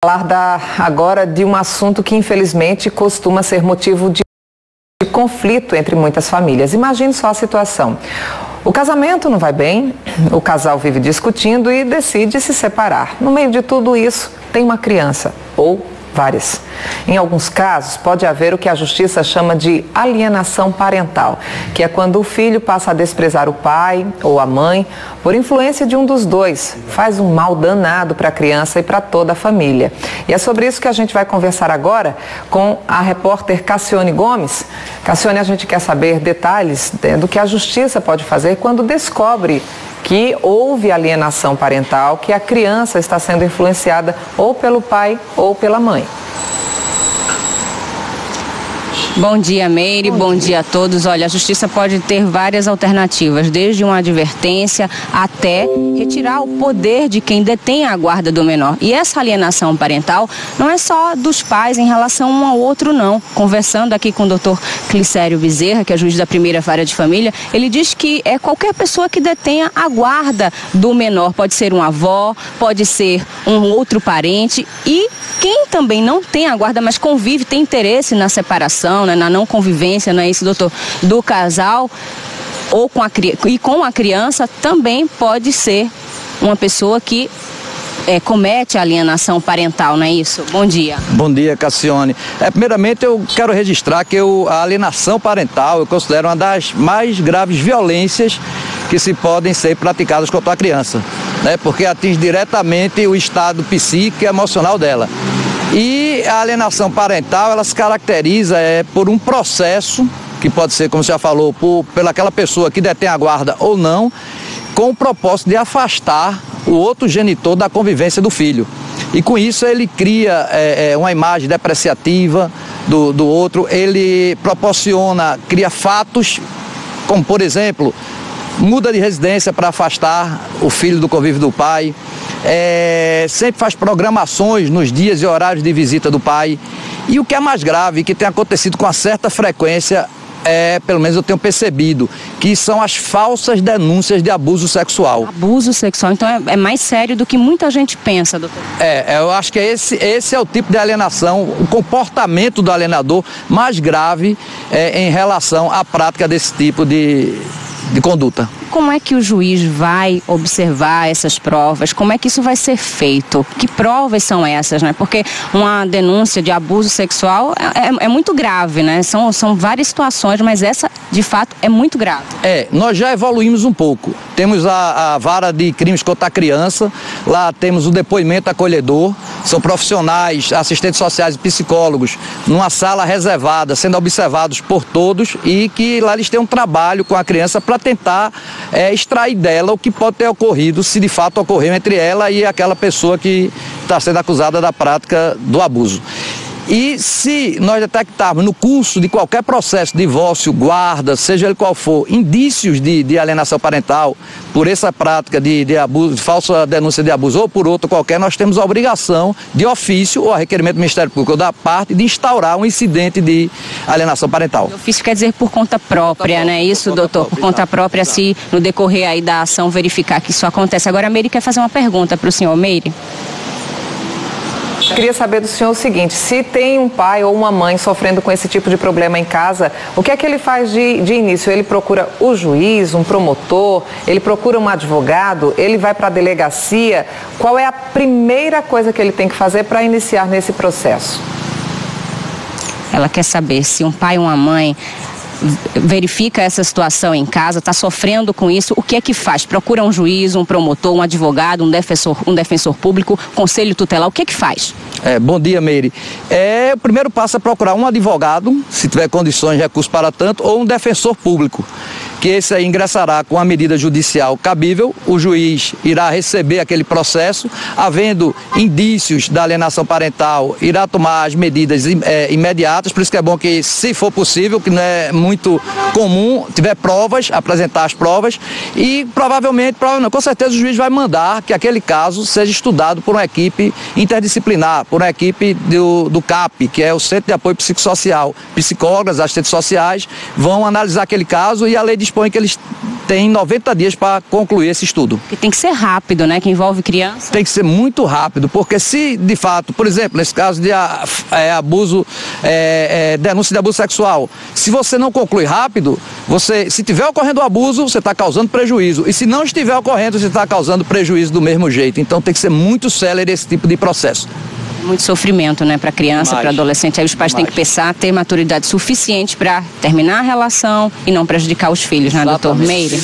Falar agora de um assunto que infelizmente costuma ser motivo de conflito entre muitas famílias. Imagine só a situação. O casamento não vai bem, o casal vive discutindo e decide se separar. No meio de tudo isso, tem uma criança ou várias. Em alguns casos, pode haver o que a justiça chama de alienação parental, que é quando o filho passa a desprezar o pai ou a mãe por influência de um dos dois. Faz um mal danado para a criança e para toda a família. E é sobre isso que a gente vai conversar agora com a repórter Cassione Gomes. Cassione, a gente quer saber detalhes do que a justiça pode fazer quando descobre que houve alienação parental, que a criança está sendo influenciada ou pelo pai ou pela mãe. Bom dia, Meire. Bom dia a todos. Olha, a justiça pode ter várias alternativas, desde uma advertência até retirar o poder de quem detém a guarda do menor. E essa alienação parental não é só dos pais em relação um ao outro, não. Conversando aqui com o doutor Clicério Bezerra, que é juiz da primeira vara de família, ele diz que é qualquer pessoa que detenha a guarda do menor. Pode ser uma avó, pode ser um outro parente. E quem também não tem a guarda, mas convive, tem interesse na separação, na não convivência, não é isso, doutor, do casal ou com a criança, também pode ser uma pessoa que comete a alienação parental, não é isso? Bom dia. Bom dia, Cassione. Primeiramente, eu quero registrar que a alienação parental eu considero uma das mais graves violências que se podem ser praticadas contra a criança, né? Porque atinge diretamente o estado psíquico e emocional dela. E a alienação parental, ela se caracteriza por um processo, que pode ser, como você já falou, pelaquela pessoa que detém a guarda ou não, com o propósito de afastar o outro genitor da convivência do filho. E com isso ele cria uma imagem depreciativa do outro, ele cria fatos, como por exemplo, muda de residência para afastar o filho do convívio do pai, sempre faz programações nos dias e horários de visita do pai. E o que é mais grave, que tem acontecido com uma certa frequência, pelo menos eu tenho percebido, que são as falsas denúncias de abuso sexual. Abuso sexual, então é mais sério do que muita gente pensa, doutor. Eu acho que esse é o tipo de alienação, o comportamento do alienador mais grave em relação à prática desse tipo de conduta. Como é que o juiz vai observar essas provas? Como é que isso vai ser feito? Que provas são essas, né? Porque uma denúncia de abuso sexual é muito grave, né? São várias situações, mas essa, de fato, é muito grave. Nós já evoluímos um pouco. Temos a vara de crimes contra a criança, lá temos o depoimento acolhedor, são profissionais, assistentes sociais e psicólogos, numa sala reservada, sendo observados por todos e que lá eles têm um trabalho com a criança para tentar extrair dela o que pode ter ocorrido, se de fato ocorreu entre ela e aquela pessoa que está sendo acusada da prática do abuso. E se nós detectarmos no curso de qualquer processo, divórcio, guarda, seja ele qual for, indícios de alienação parental, por essa prática de abuso, de falsa denúncia de abuso ou por outro qualquer, nós temos a obrigação de ofício ou a requerimento do Ministério Público ou da parte de instaurar um incidente de alienação parental. O ofício quer dizer por conta própria, né? Isso, doutor? Por conta própria, se no decorrer aí da ação verificar que isso acontece. Agora a Meire quer fazer uma pergunta para o senhor. Meire? Queria saber do senhor o seguinte, se tem um pai ou uma mãe sofrendo com esse tipo de problema em casa, o que é que ele faz de início? Ele procura o juiz, um promotor, ele procura um advogado, ele vai para a delegacia? Qual é a primeira coisa que ele tem que fazer para iniciar nesse processo? Ela quer saber se um pai ou uma mãe verifica essa situação em casa, está sofrendo com isso, o que é que faz? Procura um juiz, um promotor, um advogado, um defensor público, conselho tutelar, o que é que faz? Bom dia, Meire. O primeiro passo é procurar um advogado, se tiver condições, recursos para tanto, ou um defensor público, que esse aí ingressará com a medida judicial cabível, o juiz irá receber aquele processo, havendo indícios da alienação parental, irá tomar as medidas imediatas, por isso que é bom que, se for possível, que não é muito comum, tiver provas, apresentar as provas e provavelmente, com certeza o juiz vai mandar que aquele caso seja estudado por uma equipe interdisciplinar, por uma equipe do CAP, que é o Centro de Apoio Psicossocial. Psicólogos, assistentes sociais vão analisar aquele caso e a lei dispõe dispõe que eles têm 90 dias para concluir esse estudo. Que tem que ser rápido, né? Que envolve criança. Tem que ser muito rápido, porque se de fato, por exemplo, nesse caso de abuso, denúncia de abuso sexual, se você não conclui rápido, se tiver ocorrendo o abuso, você está causando prejuízo. E se não estiver ocorrendo, você está causando prejuízo do mesmo jeito. Então tem que ser muito célere esse tipo de processo. Muito sofrimento, né, para criança, para adolescente. Aí os pais têm que pensar, ter maturidade suficiente para terminar a relação e não prejudicar os filhos, né, doutor Meire?